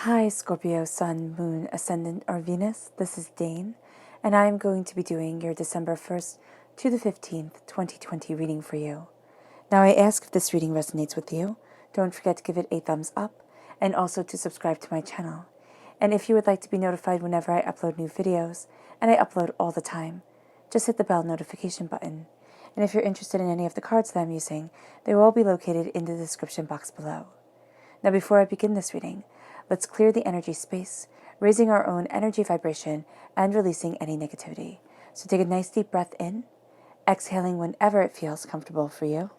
Hi, Scorpio, Sun, Moon, Ascendant, or Venus. This is Dane, and I am going to be doing your December 1st to the 15th, 2020 reading for you. Now, I ask if this reading resonates with you. Don't forget to give it a thumbs up, and also to subscribe to my channel. And if you would like to be notified whenever I upload new videos, and I upload all the time, just hit the bell notification button. And if you're interested in any of the cards that I'm using, they will all be located in the description box below. Now, before I begin this reading, let's clear the energy space, raising our own energy vibration and releasing any negativity. So take a nice deep breath in, exhaling whenever it feels comfortable for you.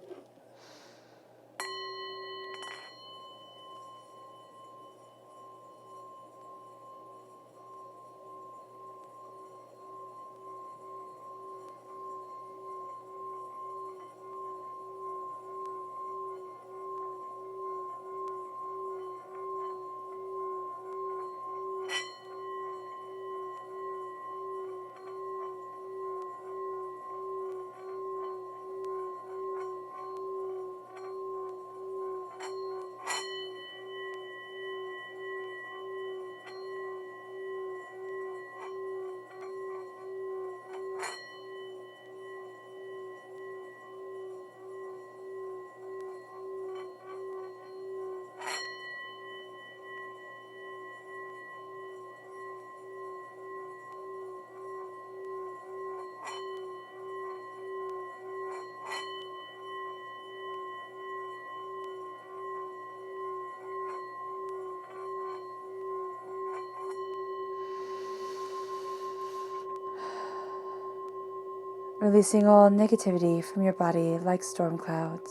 Releasing all negativity from your body like storm clouds.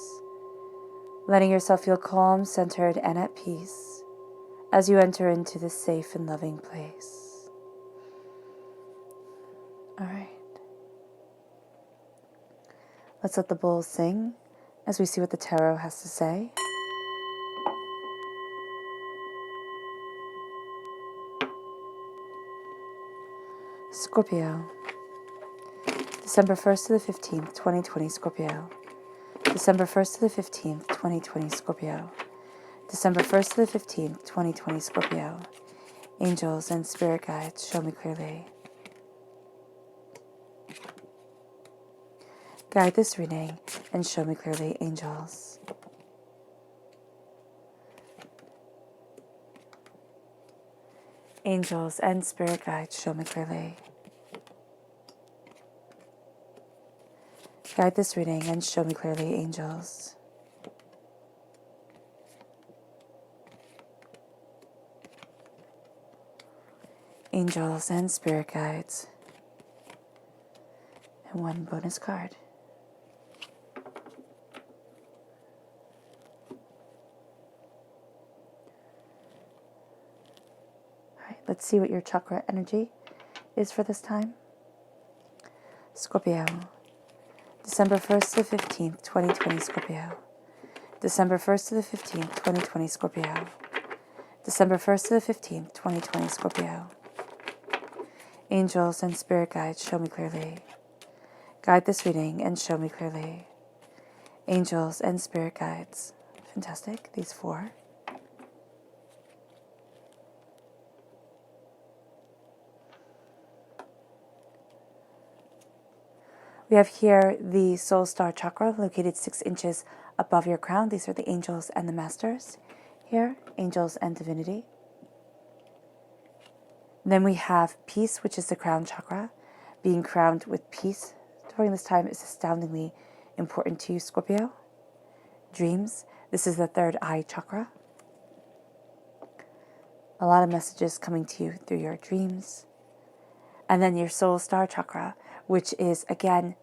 Letting yourself feel calm, centered, and at peace as you enter into this safe and loving place. All right. Let's let the bowl sing as we see what the tarot has to say. Scorpio. December 1st to the 15th, 2020, Scorpio. December 1st to the 15th, 2020, Scorpio. December 1st to the 15th, 2020, Scorpio. Angels and spirit guides, show me clearly. Guide this reading and show me clearly, angels. Angels and spirit guides, show me clearly. Guide this reading and show me clearly, angels. Angels and spirit guides. And one bonus card. Alright, let's see what your chakra energy is for this time. Scorpio. December 1st to the 15th, 2020, Scorpio. December 1st to the 15th, 2020, Scorpio. December 1st to the 15th, 2020, Scorpio. Angels and spirit guides, show me clearly. Guide this reading and show me clearly. Angels and spirit guides. Fantastic, these four. We have here the soul star chakra located 6 inches above your crown. These are the angels and the masters. Here, angels and divinity. Then we have peace, which is the crown chakra. Being crowned with peace during this time is astoundingly important to you, Scorpio. Dreams. This is the third eye chakra. A lot of messages coming to you through your dreams. And then your soul star chakra, which is again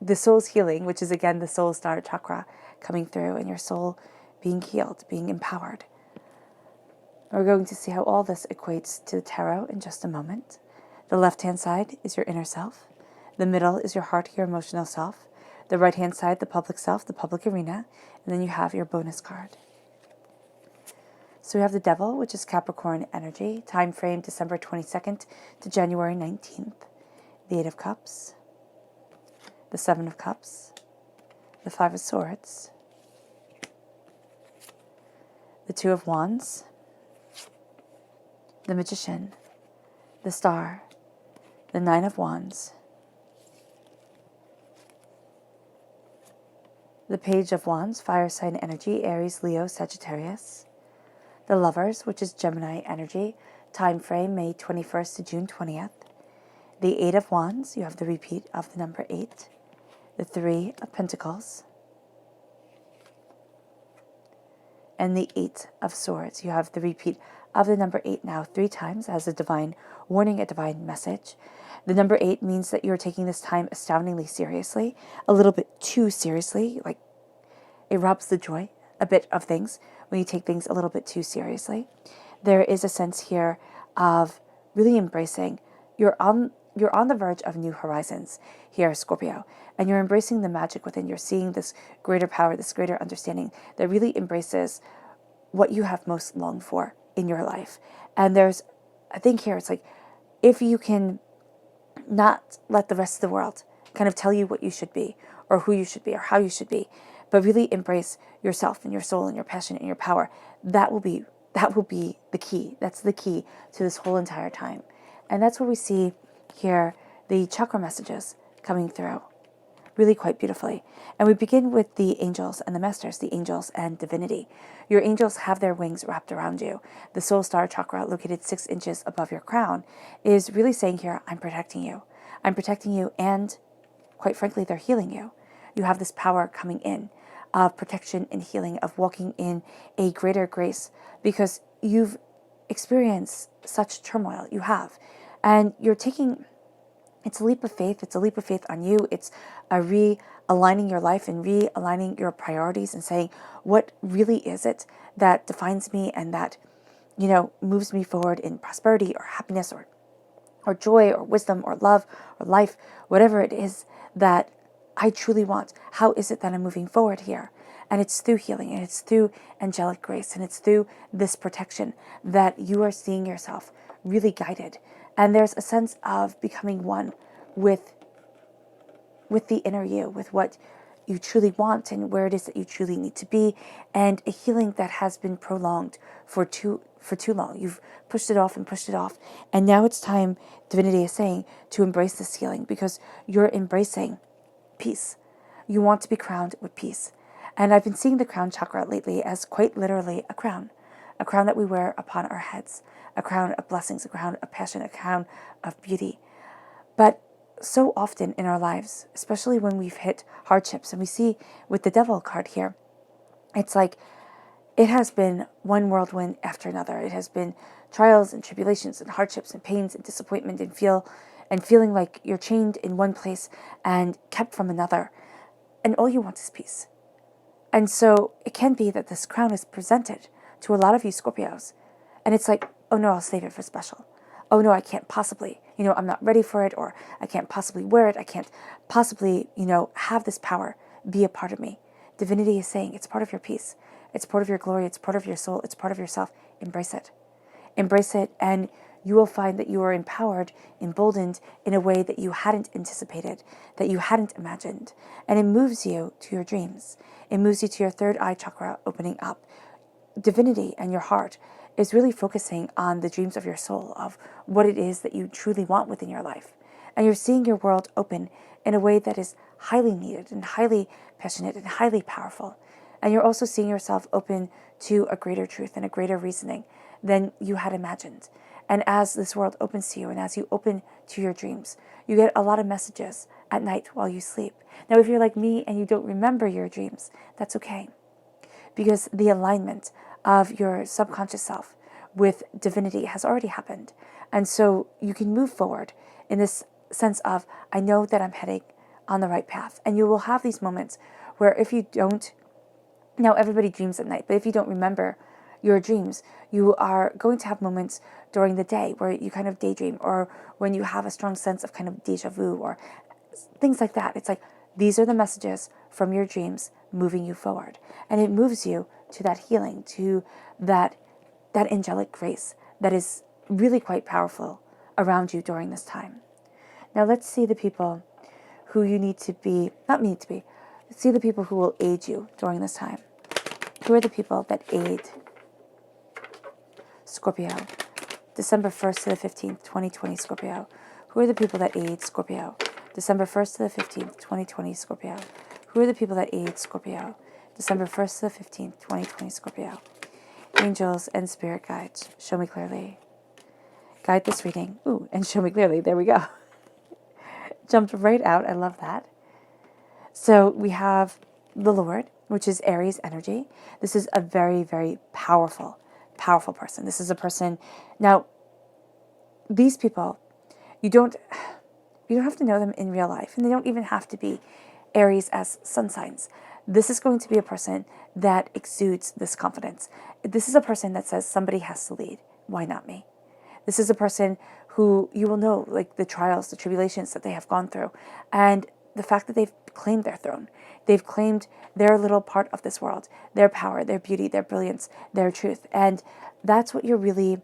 the soul's healing, which is again the soul star chakra coming through and your soul being healed, being empowered. We're going to see how all this equates to the tarot in just a moment. The left-hand side is your inner self. The middle is your heart, your emotional self. The right-hand side, the public self, the public arena. And then you have your bonus card. So we have the Devil, which is Capricorn energy. Time frame December 22nd to January 19th. The 8 of Cups. The 7 of Cups. The 5 of Swords. The 2 of Wands. the Magician, the Star, the Nine of Wands, the Page of Wands, fire sign energy, Aries, Leo, Sagittarius, the Lovers, which is Gemini energy, time frame May 21st to June 20th, the Eight of Wands, you have the repeat of the number 8, the Three of Pentacles, and the Eight of Swords. You have the repeat of the number 8 now 3 times as a divine warning, a divine message. The number 8 means that you're taking this time astoundingly seriously, a little bit too seriously, like it robs the joy a bit of things when you take things a little bit too seriously. There is a sense here of really embracing. You're on the verge of new horizons here, Scorpio, and you're embracing the magic within. You're seeing this greater power, this greater understanding that really embraces what you have most longed for in your life. And there's, I think here, it's like, if you can not let the rest of the world kind of tell you what you should be, or who you should be, or how you should be, but really embrace yourself and your soul and your passion and your power, that will be the key. That's the key to this whole entire time. And that's where we see here the chakra messages coming through really quite beautifully. And we begin with the angels and the masters, the angels and divinity. Your angels have their wings wrapped around you. The soul star chakra, located 6 inches above your crown, is really saying here, I'm protecting you. I'm protecting you, and quite frankly, they're healing you. You have this power coming in of protection and healing, of walking in a greater grace, because you've experienced such turmoil. You have. And you're taking, it's a leap of faith. It's a leap of faith on you. It's a realigning your life and realigning your priorities and saying, what really is it that defines me and that, moves me forward in prosperity or happiness or joy or wisdom or love or life, whatever it is that I truly want. How is it that I'm moving forward here? And it's through healing, and it's through angelic grace, and it's through this protection that you are seeing yourself really guided. And there's a sense of becoming one with the inner you, with what you truly want and where it is that you truly need to be, and a healing that has been prolonged for too long. You've pushed it off and pushed it off. And now it's time, divinity is saying, to embrace this healing, because you're embracing peace. You want to be crowned with peace. And I've been seeing the crown chakra lately as quite literally a crown that we wear upon our heads, a crown of blessings, a crown of passion, a crown of beauty. But so often in our lives, especially when we've hit hardships, and we see with the devil card here, it's like it has been one whirlwind after another. It has been trials and tribulations and hardships and pains and disappointment and feeling like you're chained in one place and kept from another. And all you want is peace. And so it can be that this crown is presented to a lot of you Scorpios. And it's like, oh no, I'll save it for special. Oh no, I can't possibly, I'm not ready for it, or I can't possibly wear it. I can't possibly, have this power be a part of me. Divinity is saying it's part of your peace. It's part of your glory. It's part of your soul. It's part of yourself. Embrace it. Embrace it, and you will find that you are empowered, emboldened in a way that you hadn't anticipated, that you hadn't imagined. And it moves you to your dreams. It moves you to your third eye chakra opening up. Divinity and your heart is really focusing on the dreams of your soul, of what it is that you truly want within your life. And you're seeing your world open in a way that is highly needed and highly passionate and highly powerful. And you're also seeing yourself open to a greater truth and a greater reasoning than you had imagined. And as this world opens to you, and as you open to your dreams, you get a lot of messages at night while you sleep. Now, if you're like me and you don't remember your dreams, that's okay. Because the alignment of your subconscious self with divinity has already happened. And so you can move forward in this sense of, I know that I'm heading on the right path. And you will have these moments where if you don't, now everybody dreams at night, but if you don't remember your dreams, you are going to have moments during the day where you kind of daydream, or when you have a strong sense of kind of deja vu or things like that. It's like, these are the messages from your dreams moving you forward. And it moves you to that healing, to that angelic grace that is really quite powerful around you during this time. Now let's see the people who you need to be, see the people who will aid you during this time. Who are the people that aid Scorpio December 1st to the 15th, 2020, Scorpio. Who are the people that aid Scorpio? December 1st to the 15th, 2020, Scorpio. Who are the people that aid Scorpio? December 1st to the 15th, 2020, Scorpio. Angels and spirit guides, show me clearly. Guide this reading. Ooh, and show me clearly. There we go. Jumped right out. I love that. So we have the Lord, which is Aries energy. This is a very, very powerful person. This is a person. Now, these people, you don't have to know them in real life, and they don't even have to be Aries as sun signs. This is going to be a person that exudes this confidence. This is a person that says somebody has to lead. Why not me? This is a person who you will know, like the trials, the tribulations that they have gone through, and the fact that they've claimed their throne. They've claimed their little part of this world, their power, their beauty, their brilliance, their truth. And that's what you're really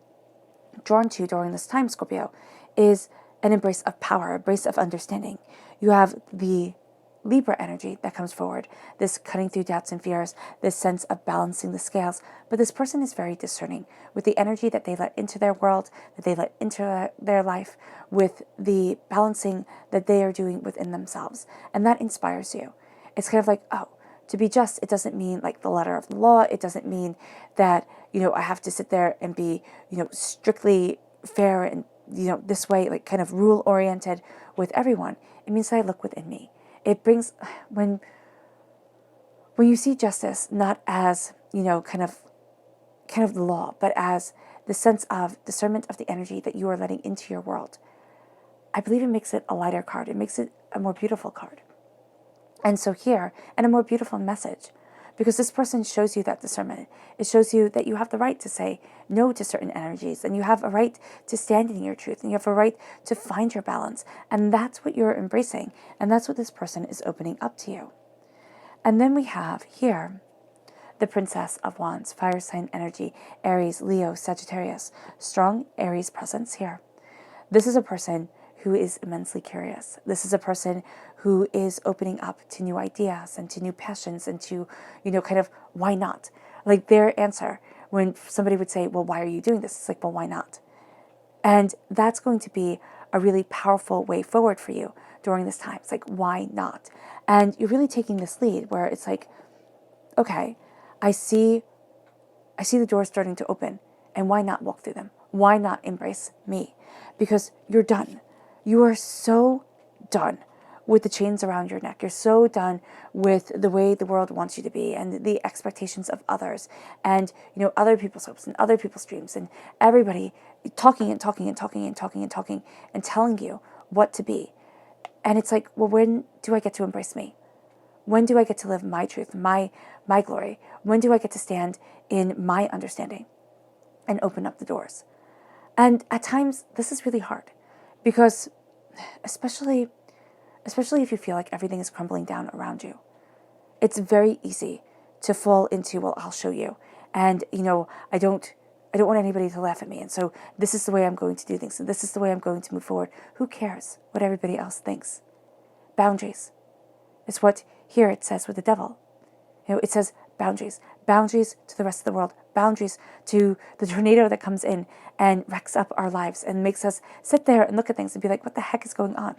drawn to during this time, Scorpio, is an embrace of power, a embrace of understanding. You have the Libra energy that comes forward, this cutting through doubts and fears, this sense of balancing the scales. But this person is very discerning with the energy that they let into their world, that they let into their life, with the balancing that they are doing within themselves. And that inspires you. It's kind of like, oh, to be just, it doesn't mean like the letter of the law. It doesn't mean that, I have to sit there and be, strictly fair and, this way, like kind of rule oriented with everyone. It means that I look within me. It brings, when you see justice not as, kind of the law, but as the sense of discernment of the energy that you are letting into your world, I believe it makes it a lighter card. It makes it a more beautiful card. And so here, and a more beautiful message, because this person shows you that discernment. It shows you that you have the right to say no to certain energies, and you have a right to stand in your truth, and you have a right to find your balance. And that's what you're embracing, and that's what this person is opening up to you. And then we have here the Princess of Wands, fire sign energy, Aries, Leo, Sagittarius. Strong Aries presence here. This is a person who is immensely curious. This is a person who is opening up to new ideas and to new passions and to, kind of, why not? Like their answer when somebody would say, well, why are you doing this? It's like, well, why not? And that's going to be a really powerful way forward for you during this time. It's like, why not? And you're really taking this lead where it's like, okay, I see the doors starting to open, and why not walk through them? Why not embrace me? Because you're done. You are so done with the chains around your neck. You're so done with the way the world wants you to be and the expectations of others and, other people's hopes and other people's dreams and everybody talking and talking and talking and talking and talking and telling you what to be. And it's like, well, when do I get to embrace me? When do I get to live my truth, my glory? When do I get to stand in my understanding and open up the doors? And at times, this is really hard because especially if you feel like everything is crumbling down around you, it's very easy to fall into, well, I'll show you. And, I don't want anybody to laugh at me. And so this is the way I'm going to do things. And this is the way I'm going to move forward. Who cares what everybody else thinks? Boundaries. It's what here it says with the devil. It says boundaries. Boundaries to the rest of the world. Boundaries to the tornado that comes in and wrecks up our lives and makes us sit there and look at things and be like, what the heck is going on?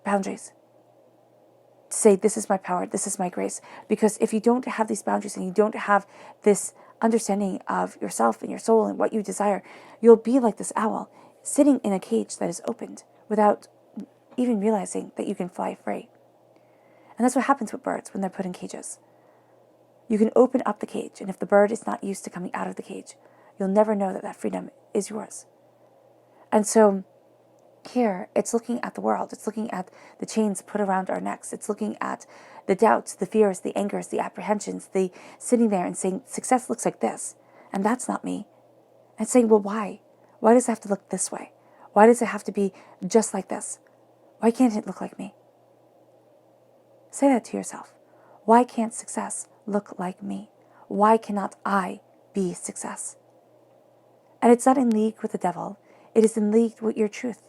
Boundaries. To say, this is my power, this is my grace. Because if you don't have these boundaries and you don't have this understanding of yourself and your soul and what you desire, you'll be like this owl sitting in a cage that is opened without even realizing that you can fly free. And that's what happens with birds when they're put in cages. You can open up the cage, and if the bird is not used to coming out of the cage, you'll never know that freedom is yours. And so here, it's looking at the world. It's looking at the chains put around our necks. It's looking at the doubts, the fears, the angers, the apprehensions, the sitting there and saying, success looks like this, and that's not me. And saying, well, why? Why does it have to look this way? Why does it have to be just like this? Why can't it look like me? Say that to yourself. Why can't success look like me? Why cannot I be success? And it's not in league with the devil. It is in league with your truth.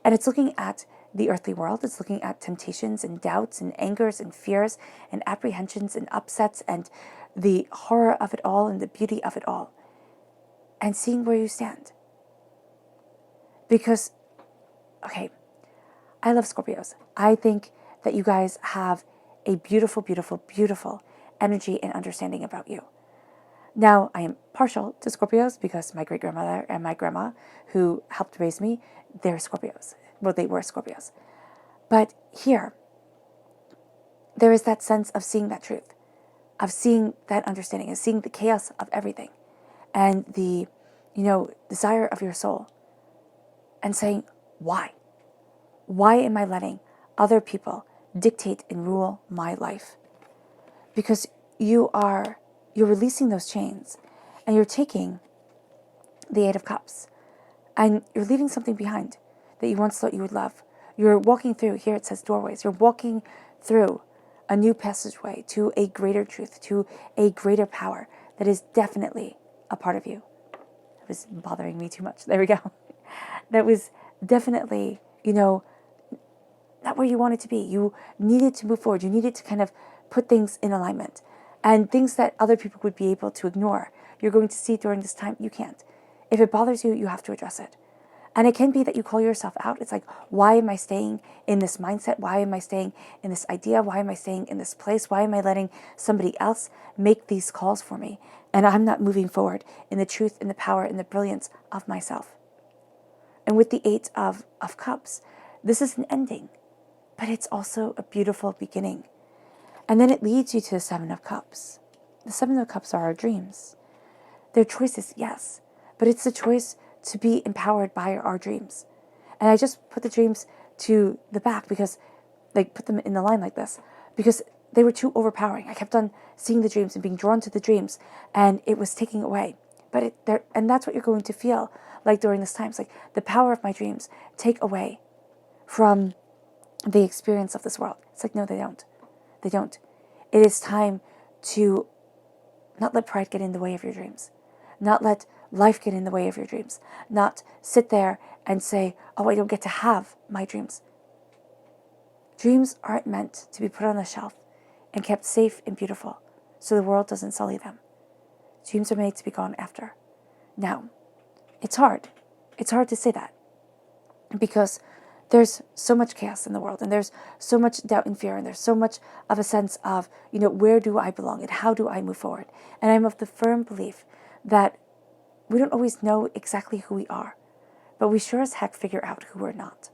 And it's looking at the earthly world. It's looking at temptations and doubts and angers and fears and apprehensions and upsets and the horror of it all and the beauty of it all. And seeing where you stand. Because, okay, I love Scorpios. I think that you guys have a beautiful, beautiful, beautiful energy and understanding about you. Now, I am partial to Scorpios because my great-grandmother and my grandma, who helped raise me, they're Scorpios. Well, they were Scorpios. But here, there is that sense of seeing that truth, of seeing that understanding, of seeing the chaos of everything, and the, desire of your soul, and saying, why? Why am I letting other people dictate and rule my life? Because you're releasing those chains, and you're taking the Eight of Cups, and you're leaving something behind that you once thought you would love. You're walking through, here it says doorways, you're walking through a new passageway to a greater truth, to a greater power that is definitely a part of you. It was bothering me too much. There we go. That was definitely, not where you wanted to be. You needed to move forward. You needed to kind of put things in alignment. And things that other people would be able to ignore, you're going to see during this time, you can't. If it bothers you, you have to address it. And it can be that you call yourself out. It's like, why am I staying in this mindset? Why am I staying in this idea? Why am I staying in this place? Why am I letting somebody else make these calls for me? And I'm not moving forward in the truth, in the power, in the brilliance of myself. And with the Eight of Cups, this is an ending, but it's also a beautiful beginning. And then it leads you to the Seven of Cups. The Seven of Cups are our dreams. They're choices, yes, but it's the choice to be empowered by our dreams. And I just put the dreams to the back because, put them in the line like this, because they were too overpowering. I kept on seeing the dreams and being drawn to the dreams, and it was taking away. And that's what you're going to feel like during this time. It's like the power of my dreams take away from the experience of this world. It's like, no, they don't. They don't. It is time to not let pride get in the way of your dreams. Not let life get in the way of your dreams. Not sit there and say, oh, I don't get to have my dreams. Dreams aren't meant to be put on a shelf and kept safe and beautiful so the world doesn't sully them. Dreams are made to be gone after. Now, it's hard. It's hard to say that because there's so much chaos in the world, and there's so much doubt and fear, and there's so much of a sense of, where do I belong and how do I move forward? And I'm of the firm belief that we don't always know exactly who we are, but we sure as heck figure out who we're not.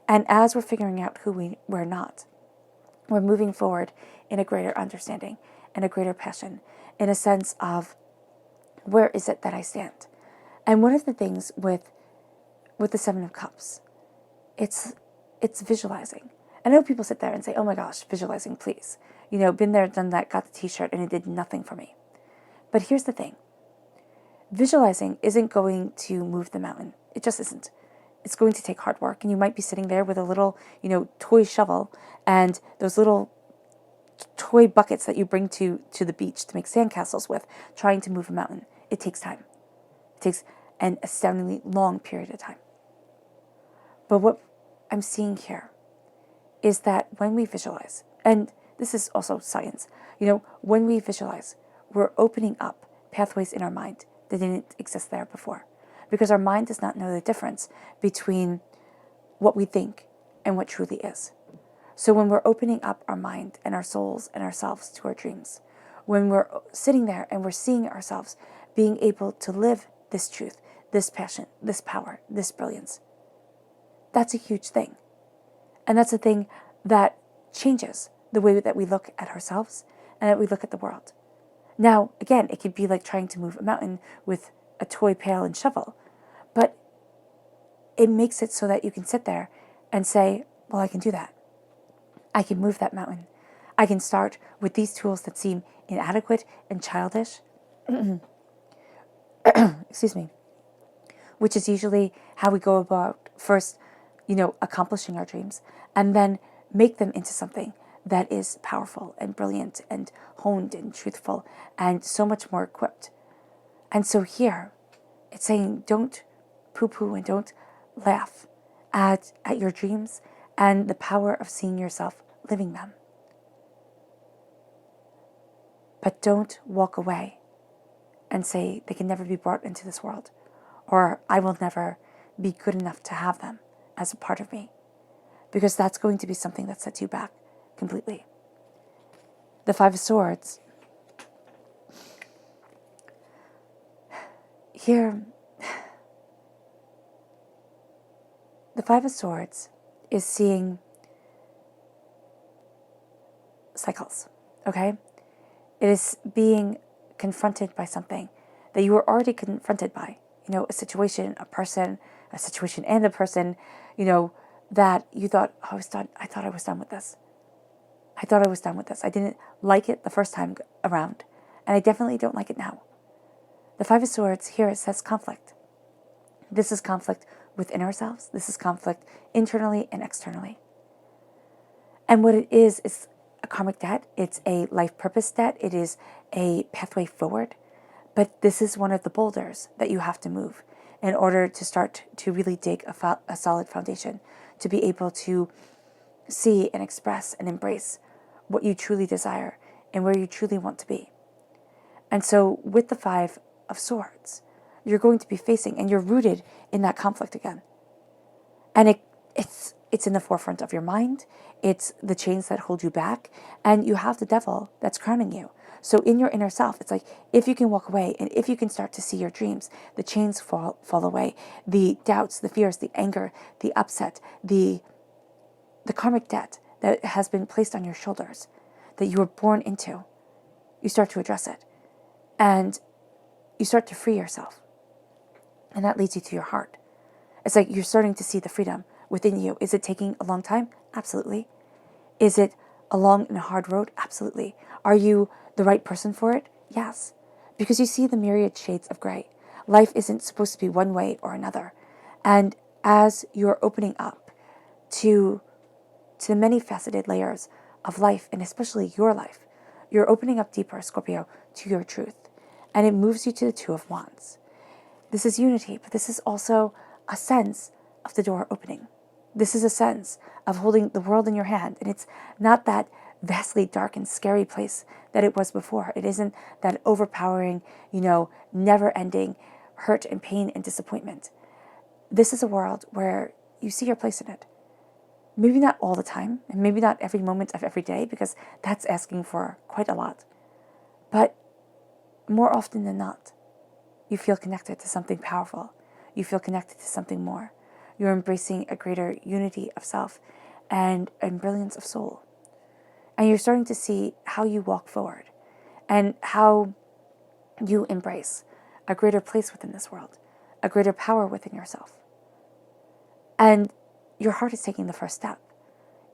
And as we're figuring out who we're not, we're moving forward in a greater understanding and a greater passion, in a sense of, where is it that I stand? And one of the things with the Seven of Cups, it's visualizing. I know people sit there and say, oh my gosh, visualizing, please. Been there, done that, got the t-shirt, and it did nothing for me. But here's the thing. Visualizing isn't going to move the mountain. It just isn't. It's going to take hard work, and you might be sitting there with a little, toy shovel and those little toy buckets that you bring to the beach to make sandcastles with, trying to move a mountain. It takes time. It takes an astoundingly long period of time. But what I'm seeing here is that when we visualize, and this is also science, when we visualize, we're opening up pathways in our mind that didn't exist there before. Because our mind does not know the difference between what we think and what truly is. So when we're opening up our mind and our souls and ourselves to our dreams, when we're sitting there and we're seeing ourselves being able to live this truth, this passion, this power, this brilliance, that's a huge thing. And that's a thing that changes the way that we look at ourselves and that we look at the world. Now, again, it could be like trying to move a mountain with a toy pail and shovel, but it makes it so that you can sit there and say, well, I can do that. I can move that mountain. I can start with these tools that seem inadequate and childish. Excuse me. Which is usually how we go about first, accomplishing our dreams, and then make them into something that is powerful and brilliant and honed and truthful and so much more equipped. And so here, it's saying don't poo-poo and don't laugh at your dreams and the power of seeing yourself living them. But don't walk away and say they can never be brought into this world, or I will never be good enough to have them as a part of me, because that's going to be something that sets you back completely. The Five of Swords. Here, the Five of Swords is seeing cycles, okay? It is being confronted by something that you were already confronted by. A situation, a person, a situation and a person, that you thought, oh, I was done. I thought I was done with this. I thought I was done with this. I didn't like it the first time around, and I definitely don't like it now. The Five of Swords, here it says conflict. This is conflict within ourselves. This is conflict internally and externally. And what it is a karmic debt. It's a life purpose debt. It is a pathway forward. But this is one of the boulders that you have to move in order to start to really dig a solid foundation, to be able to see and express and embrace what you truly desire and where you truly want to be. And so with the Five of Swords, you're going to be facing, and you're rooted in that conflict again. And it's in the forefront of your mind. It's the chains that hold you back, and you have the devil that's crowning you. So in your inner self, it's like, if you can walk away and if you can start to see your dreams, the chains fall away, the doubts, the fears, the anger, the upset, the karmic debt that has been placed on your shoulders, that you were born into, you start to address it. And you start to free yourself. And that leads you to your heart. It's like you're starting to see the freedom within you. Is it taking a long time? Absolutely. Is it a long and hard road? Absolutely. Are you the right person for it? Yes. Because you see the myriad shades of gray. Life isn't supposed to be one way or another. And as you're opening up to the many faceted layers of life, and especially your life, you're opening up deeper, Scorpio, to your truth. And it moves you to the Two of Wands. This is unity, but this is also a sense of the door opening. This is a sense of holding the world in your hand. And it's not that vastly dark and scary place that it was before. It isn't that overpowering, never-ending hurt and pain and disappointment. This is a world where you see your place in it. Maybe not all the time, and maybe not every moment of every day, because that's asking for quite a lot. But more often than not, you feel connected to something powerful. You feel connected to something more. You're embracing a greater unity of self and brilliance of soul. And you're starting to see how you walk forward and how you embrace a greater place within this world, a greater power within yourself. And your heart is taking the first step,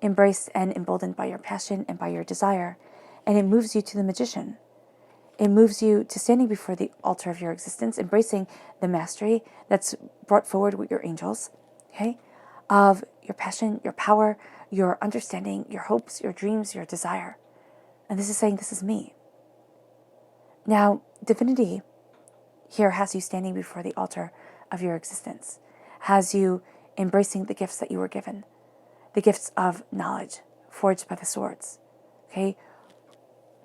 embraced and emboldened by your passion and by your desire, and it moves you to the Magician. It moves you to standing before the altar of your existence, embracing the mastery that's brought forward with your angels, okay, of your passion, your power, your understanding, your hopes, your dreams, your desire. And this is saying, this is me. Now, divinity here has you standing before the altar of your existence, has you embracing the gifts that you were given, the gifts of knowledge forged by the swords, okay,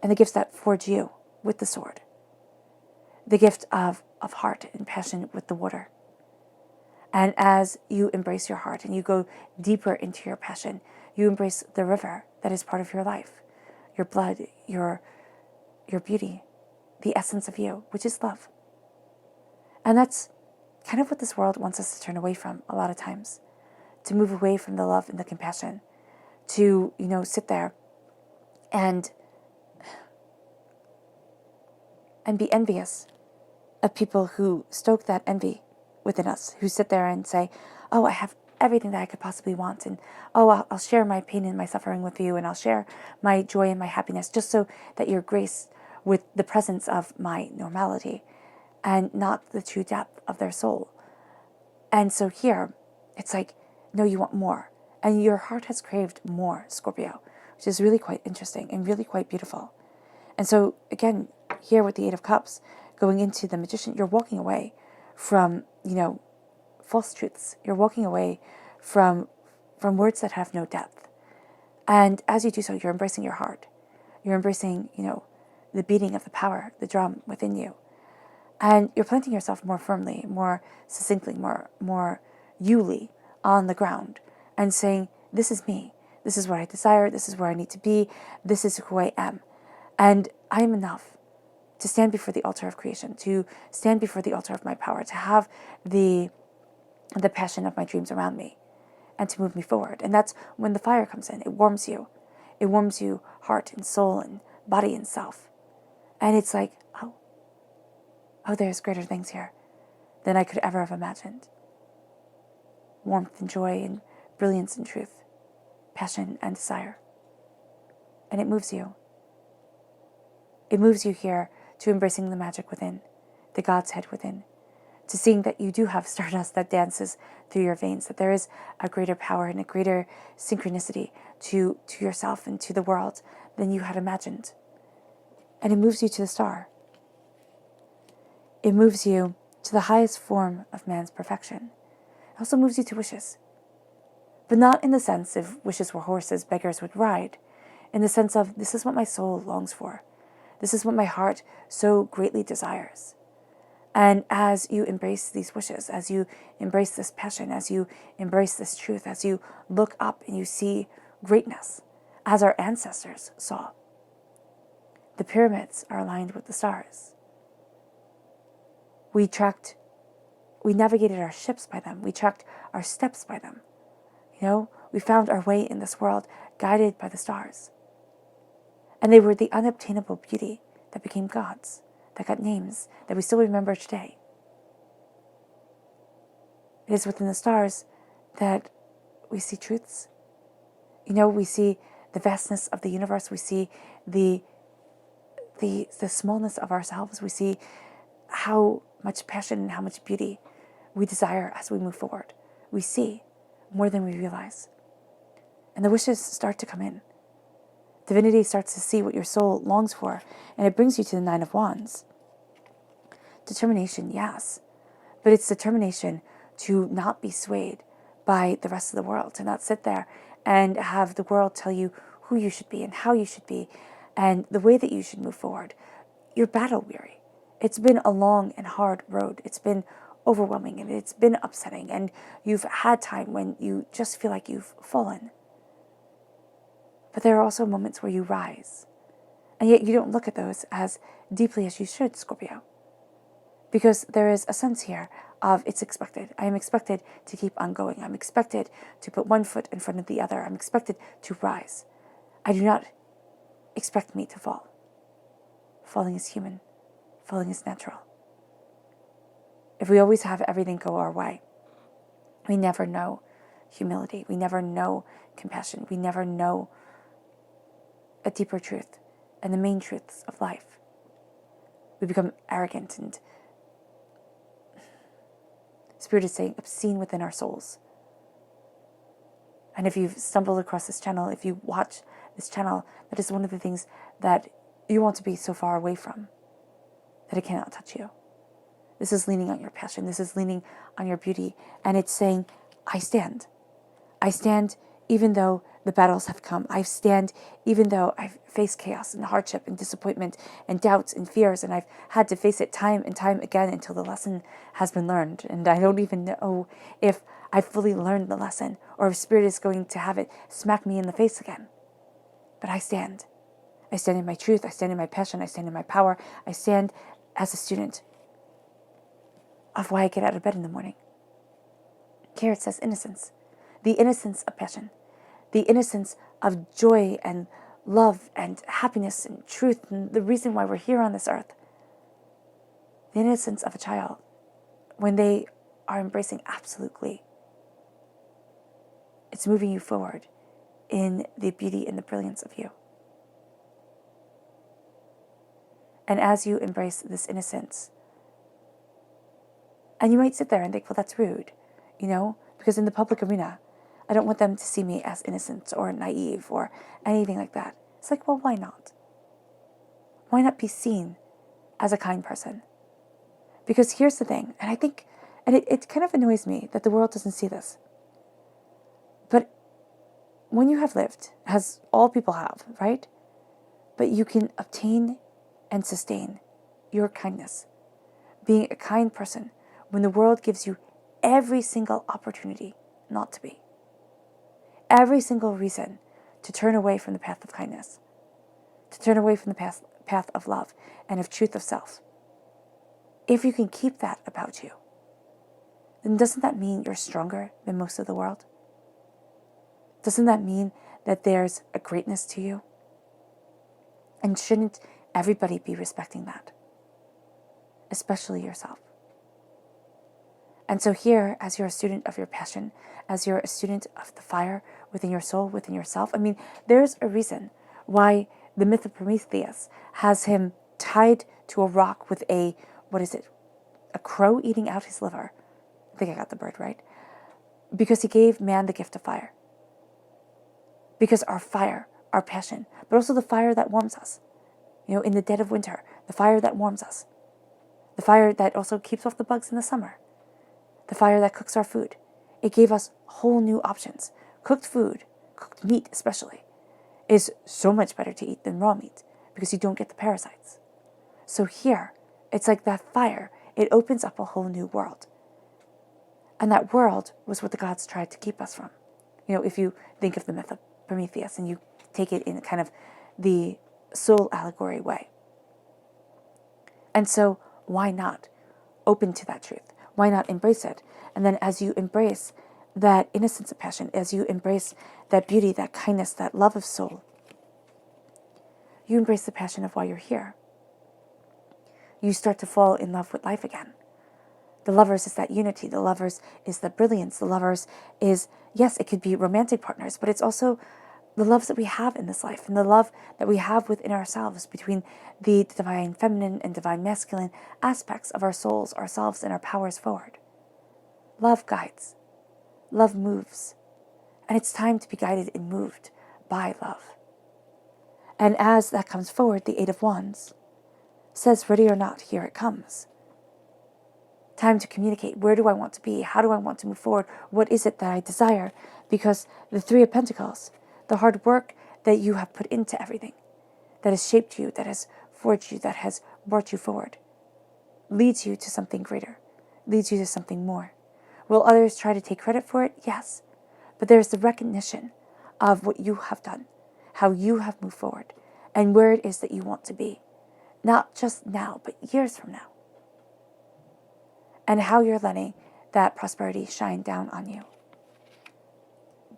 and the gifts that forge you with the sword, the gift of heart and passion with the water. And as you embrace your heart and you go deeper into your passion, you embrace the river that is part of your life, your blood, your beauty, the essence of you, which is love. And that's kind of what this world wants us to turn away from a lot of times, to move away from the love and the compassion, to, sit there and be envious of people who stoke that envy within us, who sit there and say, oh, I have everything that I could possibly want, and oh, I'll share my pain and my suffering with you, and I'll share my joy and my happiness just so that you're graced with the presence of my normality and not the true depth of their soul. And so here, it's like, no, you want more. And your heart has craved more, Scorpio, which is really quite interesting and really quite beautiful. And so, again, here with the Eight of Cups, going into the Magician, you're walking away from, false truths. You're walking away from words that have no depth. And as you do so, you're embracing your heart. You're embracing, the beating of the power, the drum within you. And you're planting yourself more firmly, more succinctly, more, Yuli on the ground and saying, this is me. This is what I desire. This is where I need to be. This is who I am. And I am enough to stand before the altar of creation, to stand before the altar of my power, to have the passion of my dreams around me and to move me forward. And that's when the fire comes in. It warms you. It warms you heart and soul and body and self. And it's like, oh, there's greater things here than I could ever have imagined. Warmth and joy and brilliance and truth, passion and desire. And it moves you. It moves you here to embracing the magic within, the God's head within, to seeing that you do have stardust that dances through your veins, that there is a greater power and a greater synchronicity to yourself and to the world than you had imagined. And it moves you to the star. It moves you to the highest form of man's perfection. It also moves you to wishes. But not in the sense if wishes were horses, beggars would ride. In the sense of, this is what my soul longs for. This is what my heart so greatly desires. And as you embrace these wishes, as you embrace this passion, as you embrace this truth, as you look up and you see greatness, as our ancestors saw, the pyramids are aligned with the stars. We navigated our ships by them. We tracked our steps by them. We found our way in this world guided by the stars. And they were the unobtainable beauty that became gods, that got names that we still remember today. It is within the stars that we see truths. We see the vastness of the universe. We see the smallness of ourselves. We see how much passion and how much beauty we desire as we move forward. We see more than we realize. And the wishes start to come in. Divinity starts to see what your soul longs for, and it brings you to the 9 of Wands. Determination, yes, but it's determination to not be swayed by the rest of the world, to not sit there and have the world tell you who you should be and how you should be and the way that you should move forward. You're battle weary. It's been a long and hard road. It's been overwhelming and it's been upsetting, and you've had time when you just feel like you've fallen. But there are also moments where you rise, and yet you don't look at those as deeply as you should, Scorpio. Because there is a sense here of it's expected. I am expected to keep on going. I'm expected to put one foot in front of the other. I'm expected to rise. I do not expect me to fall. Falling is human. Falling is natural. If we always have everything go our way, we never know humility. We never know compassion. We never know a deeper truth and the main truths of life. We become arrogant and, Spirit is saying, obscene within our souls. And if you've stumbled across this channel, if you watch this channel, that is one of the things that you want to be so far away from, that it cannot touch you. This is leaning on your passion. This is leaning on your beauty. And it's saying, I stand. I stand even though the battles have come. I stand even though I've faced chaos and hardship and disappointment and doubts and fears, and I've had to face it time and time again until the lesson has been learned. And I don't even know if I've fully learned the lesson or if Spirit is going to have it smack me in the face again. But I stand. I stand in my truth. I stand in my passion. I stand in my power. I stand as a student of why I get out of bed in the morning. Here it says innocence. The innocence of passion. The innocence of joy and love and happiness and truth and the reason why we're here on this earth. The innocence of a child when they are embracing absolute glee. It's moving you forward in the beauty and the brilliance of you. And as you embrace this innocence, and you might sit there and think, well, that's rude, because in the public arena, I don't want them to see me as innocent or naive or anything like that. It's like, well, why not? Why not be seen as a kind person? Because here's the thing, and I think, and it kind of annoys me that the world doesn't see this. But when you have lived, as all people have, right? But you can obtain and sustain your kindness, being a kind person, when the world gives you every single opportunity not to be. Every single reason to turn away from the path of kindness, to turn away from the path of love and of truth of self. If you can keep that about you, then doesn't that mean you're stronger than most of the world? Doesn't that mean that there's a greatness to you? And shouldn't everybody be respecting that? Especially yourself. And so here, as you're a student of your passion, as you're a student of the fire within your soul, within yourself, there's a reason why the myth of Prometheus has him tied to a rock with a crow eating out his liver. I think I got the bird right. Because he gave man the gift of fire. Because our fire, our passion, but also the fire that warms us. In the dead of winter, the fire that warms us. The fire that also keeps off the bugs in the summer. The fire that cooks our food. It gave us whole new options. Cooked food, cooked meat especially, is so much better to eat than raw meat because you don't get the parasites. So here, it's like that fire. It opens up a whole new world. And that world was what the gods tried to keep us from. If you think of the myth of Prometheus and you take it in kind of the soul allegory way. And so why not open to that truth? Why not embrace it? And then as you embrace that innocence of passion, as you embrace that beauty, that kindness, that love of soul, you embrace the passion of why you're here. You start to fall in love with life again. The lovers is that unity. The lovers is the brilliance. The lovers is, yes, it could be romantic partners, but it's also the loves that we have in this life and the love that we have within ourselves between the divine feminine and divine masculine aspects of our souls, ourselves, and our powers forward. Love guides. Love moves. And it's time to be guided and moved by love. And as that comes forward, the Eight of Wands says, ready or not, here it comes. Time to communicate. Where do I want to be? How do I want to move forward? What is it that I desire? Because the Three of Pentacles, the hard work that you have put into everything, that has shaped you, that has forged you, that has brought you forward, leads you to something greater, leads you to something more. Will others try to take credit for it? Yes. But there's the recognition of what you have done, how you have moved forward, and where it is that you want to be. Not just now, but years from now. And how you're letting that prosperity shine down on you.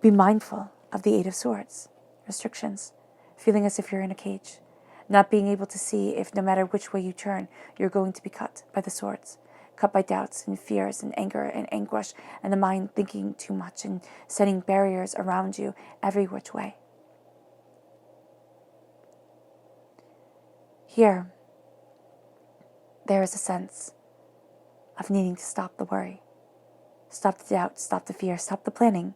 Be mindful of the Eight of Swords, restrictions, feeling as if you're in a cage, not being able to see if no matter which way you turn, you're going to be cut by the swords, cut by doubts and fears and anger and anguish and the mind thinking too much and setting barriers around you every which way. Here, there is a sense of needing to stop the worry, stop the doubt, stop the fear, stop the planning.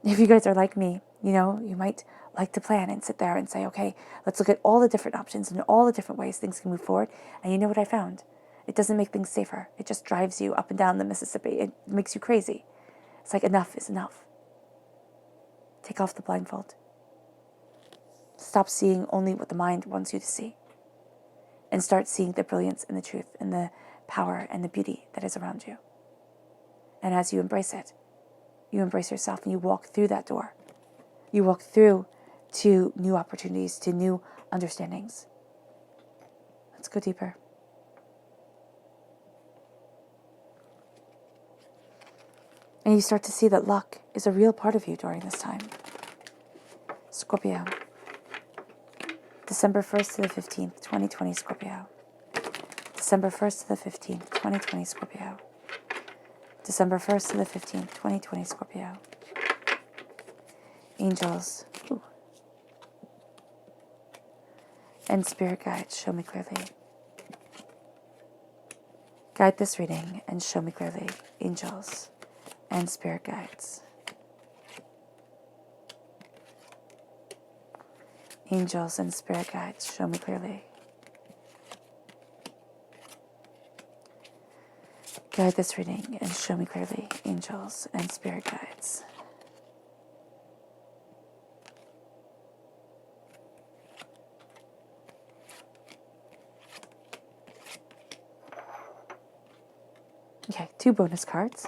If you guys are like me, you might like to plan and sit there and say, okay, let's look at all the different options and all the different ways things can move forward. And you know what I found? It doesn't make things safer. It just drives you up and down the Mississippi. It makes you crazy. It's like enough is enough. Take off the blindfold. Stop seeing only what the mind wants you to see. And start seeing the brilliance and the truth and the power and the beauty that is around you. And as you embrace it, you embrace yourself and you walk through that door. You walk through to new opportunities, to new understandings. Let's go deeper. And you start to see that luck is a real part of you during this time. Scorpio. December 1st to the 15th, 2020, Scorpio. December 1st to the 15th, 2020, Scorpio. December 1st to the 15th, 2020, Scorpio. Angels. Ooh. And spirit guides, show me clearly. Guide this reading and show me clearly. Angels and spirit guides. Angels and spirit guides, show me clearly. Guide this reading and show me clearly. Angels and spirit guides. Okay, 2 bonus cards.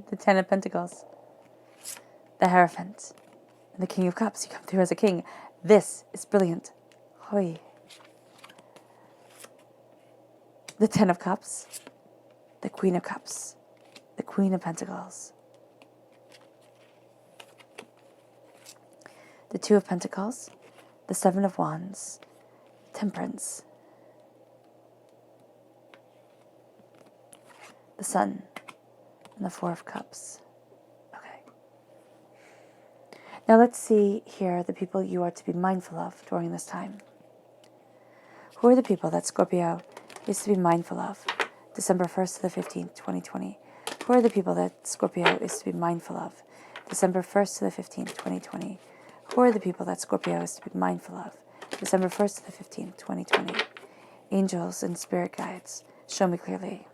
The 10 of Pentacles, the Hierophant, and the King of Cups. You come through as a king. This is brilliant. Hoi. The 10 of Cups, the Queen of Cups, the Queen of Pentacles, the 2 of Pentacles, the 7 of Wands, Temperance, the Sun, and the 4 of Cups. Okay. Now let's see here the people you are to be mindful of during this time. Who are the people that Scorpio is to be mindful of December 1st to the 15th, 2020? Who are the people that Scorpio is to be mindful of December 1st to the 15th, 2020? Who are the people that Scorpio is to be mindful of December 1st to the 15th, 2020? Angels and spirit guides, show me clearly.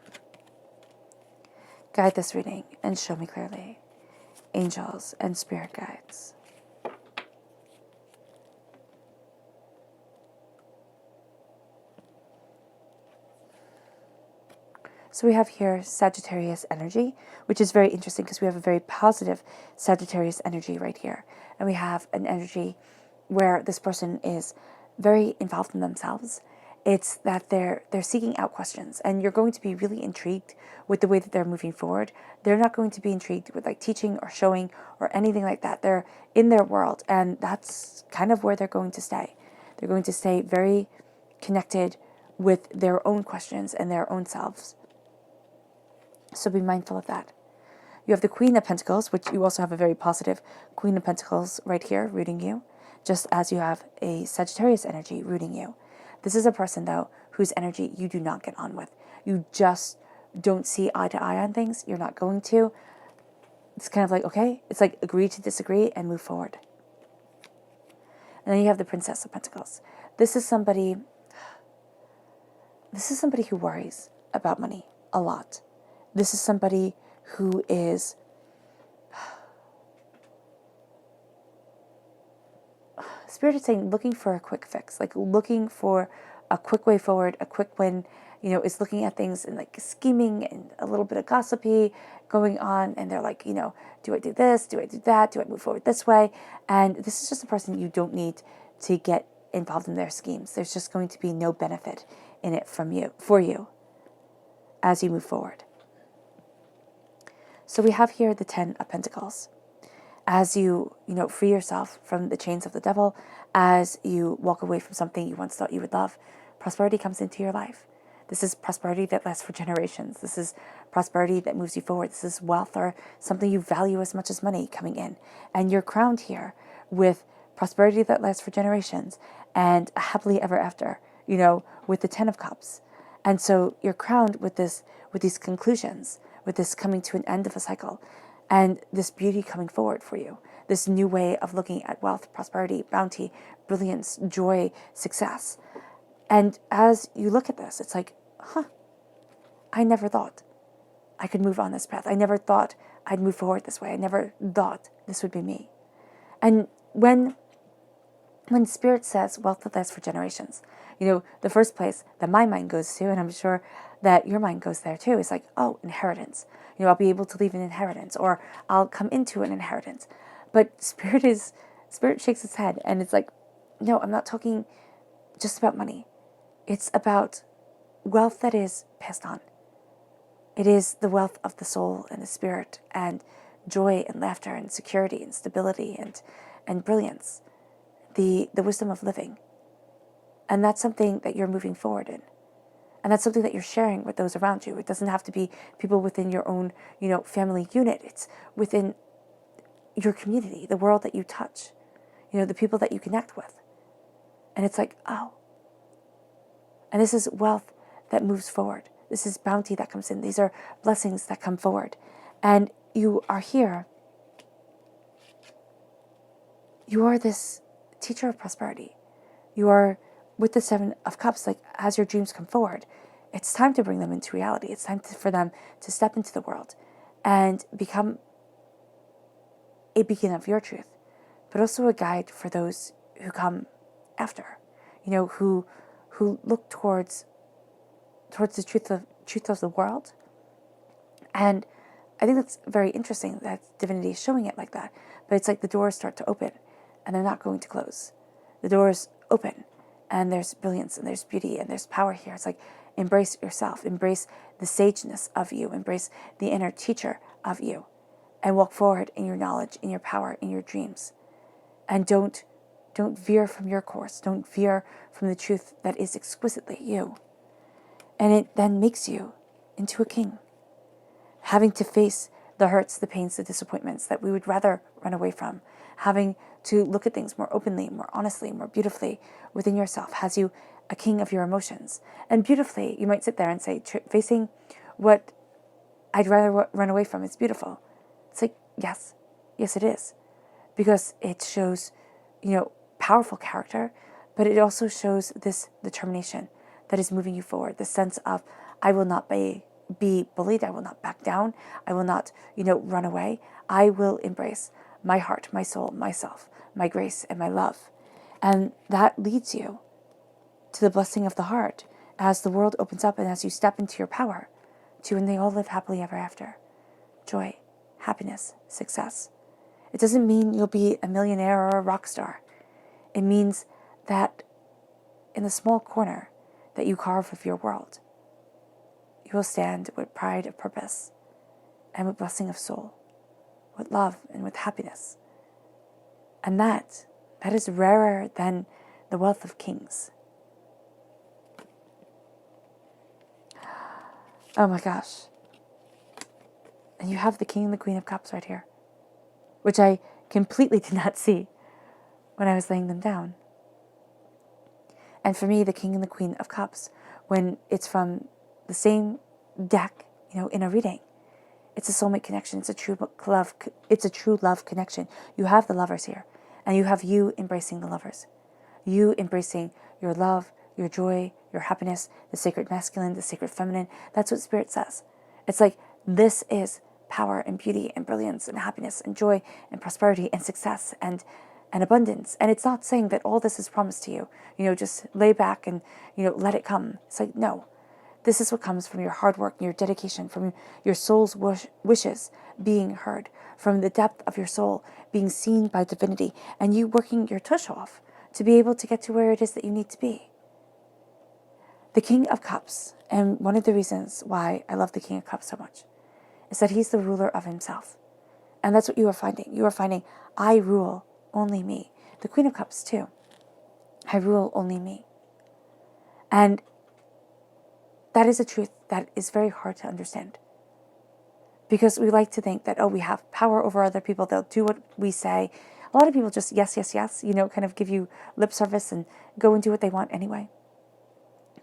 Guide this reading and show me clearly. Angels and spirit guides. So we have here Sagittarius energy, which is very interesting because we have a very positive Sagittarius energy right here. And we have an energy where this person is very involved in themselves. It's that they're seeking out questions, and you're going to be really intrigued with the way that they're moving forward. They're not going to be intrigued with like teaching or showing or anything like that. They're in their world, and that's kind of where they're going to stay. They're going to stay very connected with their own questions and their own selves. So be mindful of that. You have the Queen of Pentacles, which you also have a very positive Queen of Pentacles right here rooting you, just as you have a Sagittarius energy rooting you. This is a person, though, whose energy you do not get on with. You just don't see eye to eye on things. You're not going to. It's kind of like, okay, it's like agree to disagree and move forward. And then you have the Princess of Pentacles. This is somebody who worries about money a lot. This is somebody who is Spirit is saying looking for a quick fix, like looking for a quick way forward, a quick win, is looking at things and like scheming and a little bit of gossipy going on. And they're like, do I do this? Do I do that? Do I move forward this way? And this is just a person you don't need to get involved in their schemes. There's just going to be no benefit in it for you as you move forward. So we have here the 10 of Pentacles. As you, free yourself from the chains of the devil, as you walk away from something you once thought you would love, prosperity comes into your life. This is prosperity that lasts for generations. This is prosperity that moves you forward. This is wealth or something you value as much as money coming in. And you're crowned here with prosperity that lasts for generations and a happily ever after, with the 10 of Cups. And so you're crowned with these conclusions, with this coming to an end of a cycle, and this beauty coming forward for you, this new way of looking at wealth, prosperity, bounty, brilliance, joy, success. And as you look at this, it's like, I never thought I could move on this path. I never thought I'd move forward this way. I never thought this would be me. And when Spirit says wealth that lasts for generations, the first place that my mind goes to, and I'm sure that your mind goes there too, is like, oh, inheritance. I'll be able to leave an inheritance, or I'll come into an inheritance. But Spirit shakes its head, and it's like, no, I'm not talking just about money. It's about wealth that is passed on. It is the wealth of the soul and the spirit, and joy and laughter and security and stability and brilliance, the wisdom of living. And that's something that you're moving forward in. And that's something that you're sharing with those around you. It doesn't have to be people within your own, family unit. It's within your community, the world that you touch, the people that you connect with. And it's like, oh. And this is wealth that moves forward. This is bounty that comes in. These are blessings that come forward. And you are here. You are this teacher of prosperity. You are with the 7 of Cups, like as your dreams come forward, it's time to bring them into reality. It's time for them to step into the world and become a beacon of your truth, but also a guide for those who come after, who look towards the truth of the world. And I think that's very interesting that divinity is showing it like that. But it's like the doors start to open and they're not going to close. The doors open and there's brilliance and there's beauty and there's power here. It's like, embrace yourself, embrace the sageness of you, embrace the inner teacher of you, and walk forward in your knowledge, in your power, in your dreams. And don't veer from your course. Don't veer from the truth that is exquisitely you. And it then makes you into a king, having to face the hurts, the pains, the disappointments that we would rather run away from, having to look at things more openly, more honestly, more beautifully within yourself, has you a king of your emotions. And beautifully, you might sit there and say, facing what I'd rather run away from is beautiful. It's like, yes, it is. Because it shows, powerful character, but it also shows this determination that is moving you forward, the sense of, I will not be bullied, I will not back down, I will not, run away. I will embrace my heart, my soul, myself, my grace, and my love. And that leads you to the blessing of the heart as the world opens up and as you step into your power, to when they all live happily ever after. Joy, happiness, success. It doesn't mean you'll be a millionaire or a rock star. It means that in the small corner that you carve of your world, you will stand with pride of purpose and with blessing of soul, with love and with happiness. And that is rarer than the wealth of kings. Oh my gosh. And you have the King and the Queen of Cups right here, which I completely did not see when I was laying them down. And for me, the King and the Queen of Cups, when it's from the same deck, in a reading, it's a soulmate connection. It's a true love. It's a true love connection. You have the lovers here, and you have you embracing the lovers, you embracing your love, your joy, your happiness, the sacred masculine, the sacred feminine. That's what Spirit says. It's like, this is power and beauty and brilliance and happiness and joy and prosperity and success and abundance. And it's not saying that all this is promised to you. Just lay back and, let it come. It's like, no. This is what comes from your hard work and your dedication, from your soul's wishes being heard, from the depth of your soul being seen by divinity, and you working your tush off to be able to get to where it is that you need to be. The King of Cups, and one of the reasons why I love the King of Cups so much, is that he's the ruler of himself. And that's what you are finding. You are finding, I rule only me. The Queen of Cups too. I rule only me. And that is a truth that is very hard to understand. Because we like to think that, we have power over other people. They'll do what we say. A lot of people just yes, yes, yes, kind of give you lip service and go and do what they want anyway.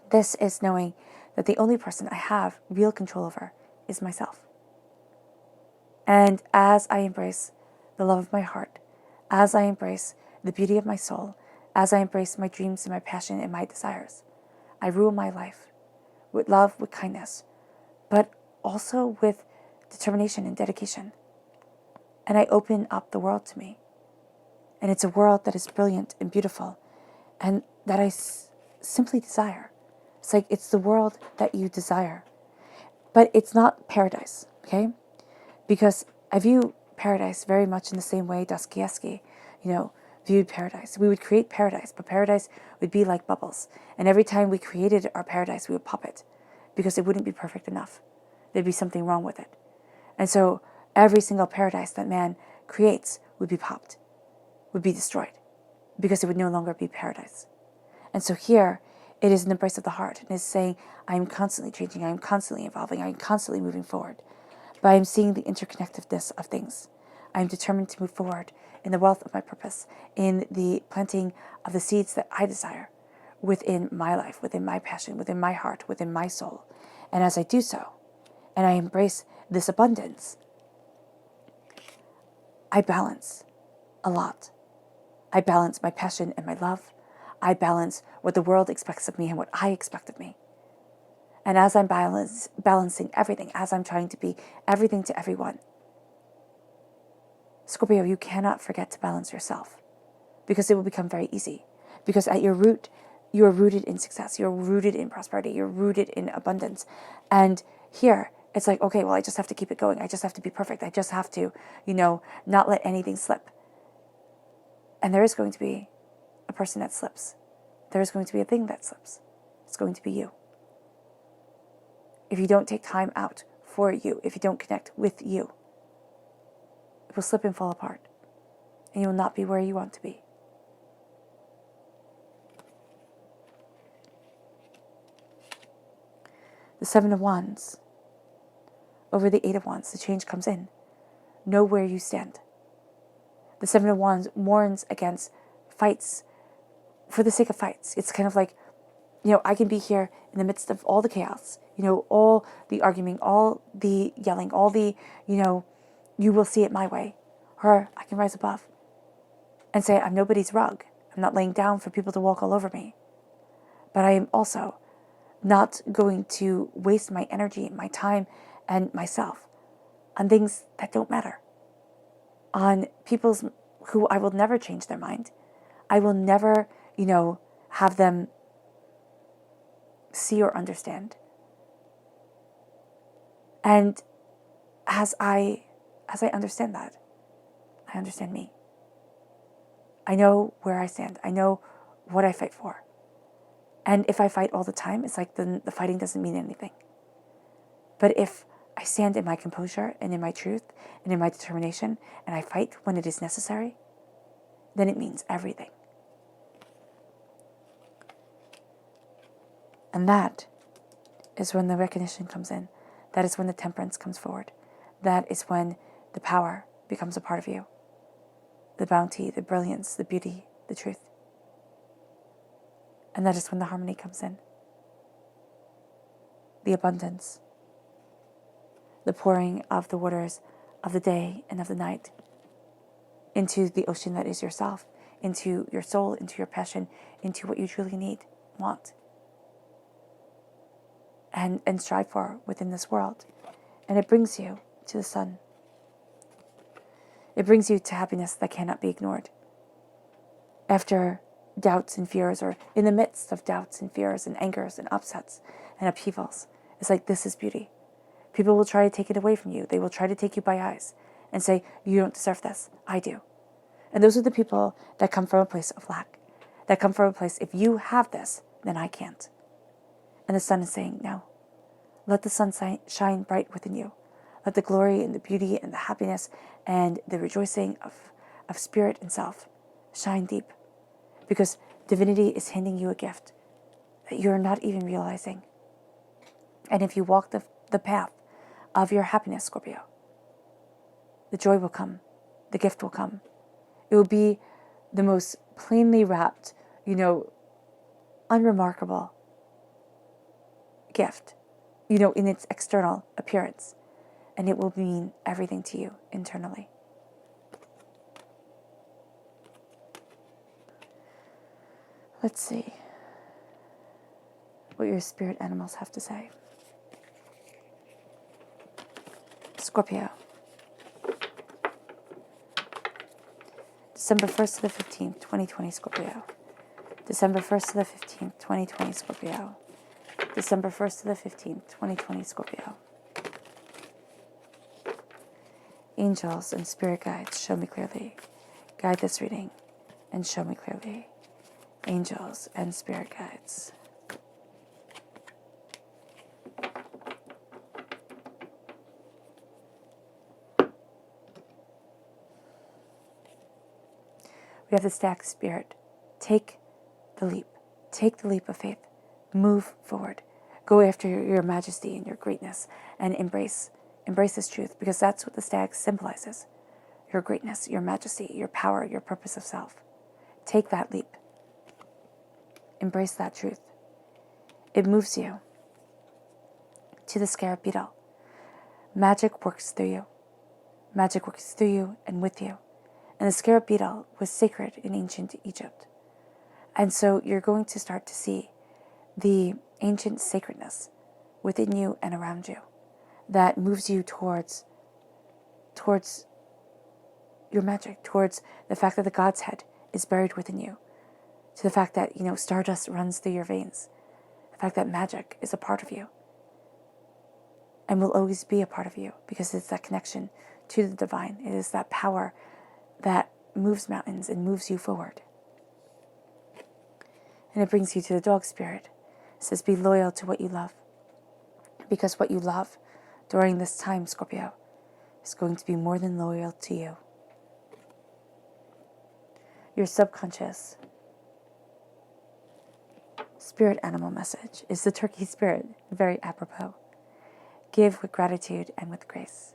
This is knowing that the only person I have real control over is myself. And as I embrace the love of my heart, as I embrace the beauty of my soul, as I embrace my dreams and my passion and my desires, I rule my life with love, with kindness, but also with determination and dedication. And I open up the world to me. And it's a world that is brilliant and beautiful and that I simply desire. It's like, it's the world that you desire. But it's not paradise, okay? Because I view paradise very much in the same way Dostoevsky, viewed paradise. We would create paradise, but paradise would be like bubbles. And every time we created our paradise, we would pop it because it wouldn't be perfect enough. There'd be something wrong with it. And so every single paradise that man creates would be popped, would be destroyed, because it would no longer be paradise. And so here, it is an embrace of the heart. And it's saying, I am constantly changing, I am constantly evolving, I am constantly moving forward. But I am seeing the interconnectedness of things. I am determined to move forward in the wealth of my purpose, in the planting of the seeds that I desire within my life, within my passion, within my heart, within my soul. And as I do so, and I embrace this abundance, I balance a lot. I balance my passion and my love. I balance what the world expects of me and what I expect of me. And as I'm balancing everything, as I'm trying to be everything to everyone, Scorpio, you cannot forget to balance yourself, because it will become very easy. Because at your root, you are rooted in success. You're rooted in prosperity. You're rooted in abundance. And here, it's like, okay, well, I just have to keep it going. I just have to be perfect. I just have to, not let anything slip. And there is going to be a person that slips. There is going to be a thing that slips. It's going to be you. If you don't take time out for you, if you don't connect with you, it will slip and fall apart. And you will not be where you want to be. The Seven of Wands. Over the Eight of Wands, the change comes in. Know where you stand. The Seven of Wands warns against fights for the sake of fights. It's kind of like, I can be here in the midst of all the chaos, all the arguing, all the yelling, all the, you will see it my way. Or I can rise above and say, I'm nobody's rug. I'm not laying down for people to walk all over me. But I am also not going to waste my energy, my time, and myself on things that don't matter. On people's who I will never change their mind. I will never, have them see or understand. And as I understand that, I understand me. I know where I stand. I know what I fight for. And if I fight all the time, it's like the fighting doesn't mean anything. But if I stand in my composure and in my truth and in my determination, and I fight when it is necessary, then it means everything. And that is when the recognition comes in. That is when the temperance comes forward. That is when the power becomes a part of you. The bounty, the brilliance, the beauty, the truth. And that is when the harmony comes in. The abundance. The pouring of the waters of the day and of the night into the ocean that is yourself, into your soul, into your passion, into what you truly need, want, and strive for within this world. And it brings you to the sun. It brings you to happiness that cannot be ignored. After doubts and fears, or in the midst of doubts and fears and angers and upsets and upheavals, it's like, this is beauty. People will try to take it away from you. They will try to take you by eyes and say, you don't deserve this. I do. And those are the people that come from a place of lack. That come from a place, if you have this, then I can't. And the sun is saying, no. Let the sun shine bright within you. Let the glory and the beauty and the happiness and the rejoicing of spirit and self shine deep. Because divinity is handing you a gift that you're not even realizing. And if you walk the path of your happiness, Scorpio, the joy will come. The gift will come. It will be the most plainly wrapped, unremarkable gift, in its external appearance. And it will mean everything to you internally. Let's see what your spirit animals have to say. Scorpio. December 1st to the 15th, 2020, Scorpio. December 1st to the 15th, 2020, Scorpio. December 1st to the 15th, 2020, Scorpio. Angels and spirit guides, show me clearly. Guide this reading and show me clearly. Angels and spirit guides. We have the stack spirit. Take the leap. Take the leap of faith. Move forward. Go after your majesty and your greatness and embrace this truth, because that's what the stag symbolizes. Your greatness, your majesty, your power, your purpose of self. Take that leap. Embrace that truth. It moves you to the scarab beetle. Magic works through you. Magic works through you and with you. And the scarab beetle was sacred in ancient Egypt. And so you're going to start to see the ancient sacredness within you and around you that moves you towards your magic, towards the fact that the God's head is buried within you, to the fact that, stardust runs through your veins, the fact that magic is a part of you and will always be a part of you because it's that connection to the divine. It is that power that moves mountains and moves you forward. And it brings you to the dog spirit. It says, be loyal to what you love, because what you love during this time, Scorpio, is going to be more than loyal to you. Your subconscious spirit animal message is the turkey spirit, very apropos. Give with gratitude and with grace,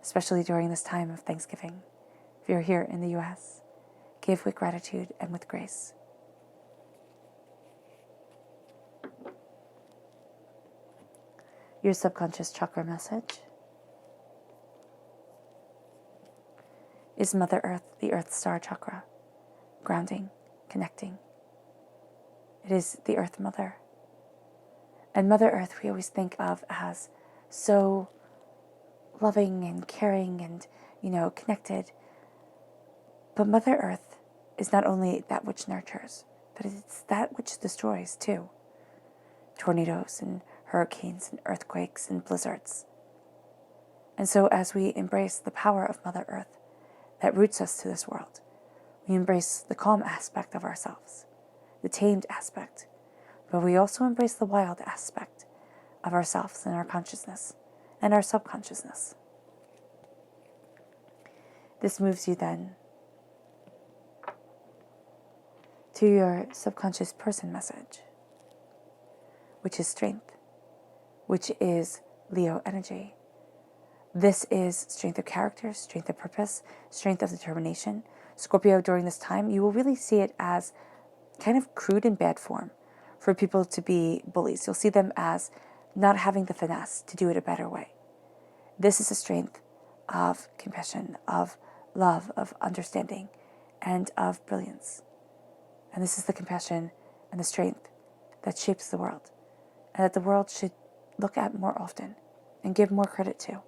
especially during this time of Thanksgiving. If you're here in the U.S., give with gratitude and with grace. Your subconscious chakra message is Mother Earth, the Earth Star Chakra, grounding, connecting. It is the Earth Mother. And Mother Earth we always think of as so loving and caring and, connected. But Mother Earth is not only that which nurtures, but it's that which destroys too. Tornadoes and hurricanes and earthquakes and blizzards. And so as we embrace the power of Mother Earth that roots us to this world, we embrace the calm aspect of ourselves, the tamed aspect, but we also embrace the wild aspect of ourselves and our consciousness and our subconsciousness. This moves you then to your subconscious person message, which is strength, which is Leo energy. This is strength of character, strength of purpose, strength of determination. Scorpio, during this time, you will really see it as kind of crude and bad form for people to be bullies. You'll see them as not having the finesse to do it a better way. This is a strength of compassion, of love, of understanding, and of brilliance. And this is the compassion and the strength that shapes the world, and that the world should look at more often and give more credit to.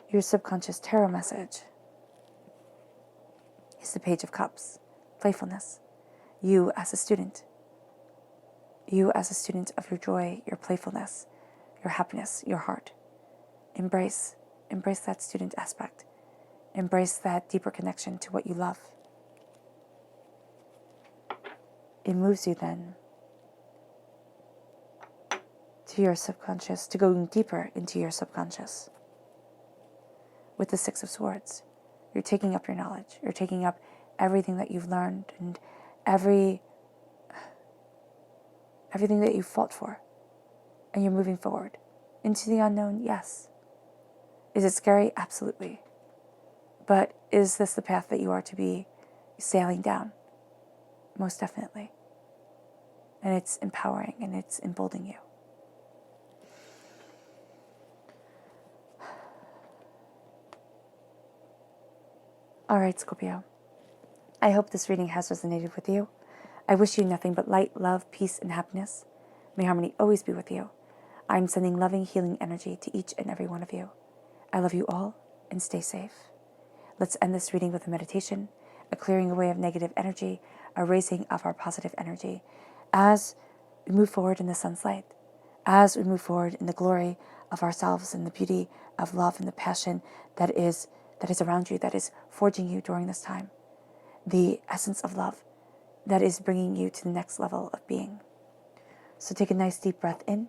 Your subconscious tarot message is the Page of Cups, playfulness. You as a student of your joy, your playfulness, your happiness, your heart. Embrace that student aspect. Embrace that deeper connection to what you love. It moves you then to your subconscious, to going deeper into your subconscious. With the Six of Swords, you're taking up your knowledge. You're taking up everything that you've learned and everything that you fought for. And you're moving forward. Into the unknown, yes. Is it scary? Absolutely. But is this the path that you are to be sailing down? Most definitely. And it's empowering and it's emboldening you. All right, Scorpio. I hope this reading has resonated with you. I wish you nothing but light, love, peace, and happiness. May harmony always be with you. I'm sending loving, healing energy to each and every one of you. I love you all, and stay safe. Let's end this reading with a meditation, a clearing away of negative energy, a raising of our positive energy as we move forward in the sun's light, as we move forward in the glory of ourselves and the beauty of love and the passion that is around you, that is forging you during this time. The essence of love that is bringing you to the next level of being. So take a nice deep breath in,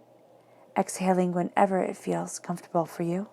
exhaling whenever it feels comfortable for you.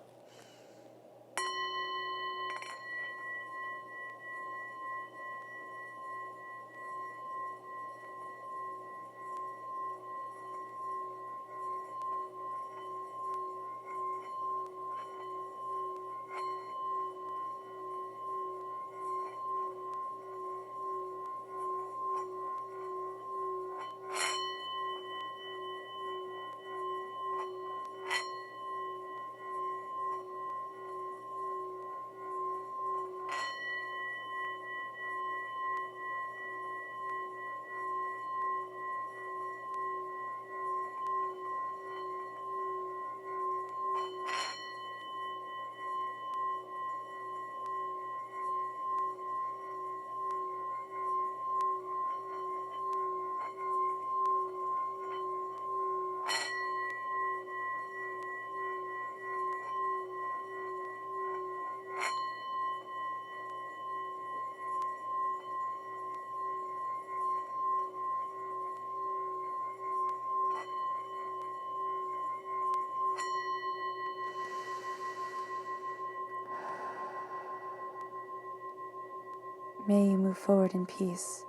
May you move forward in peace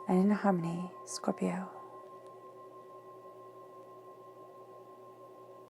and in harmony, Scorpio.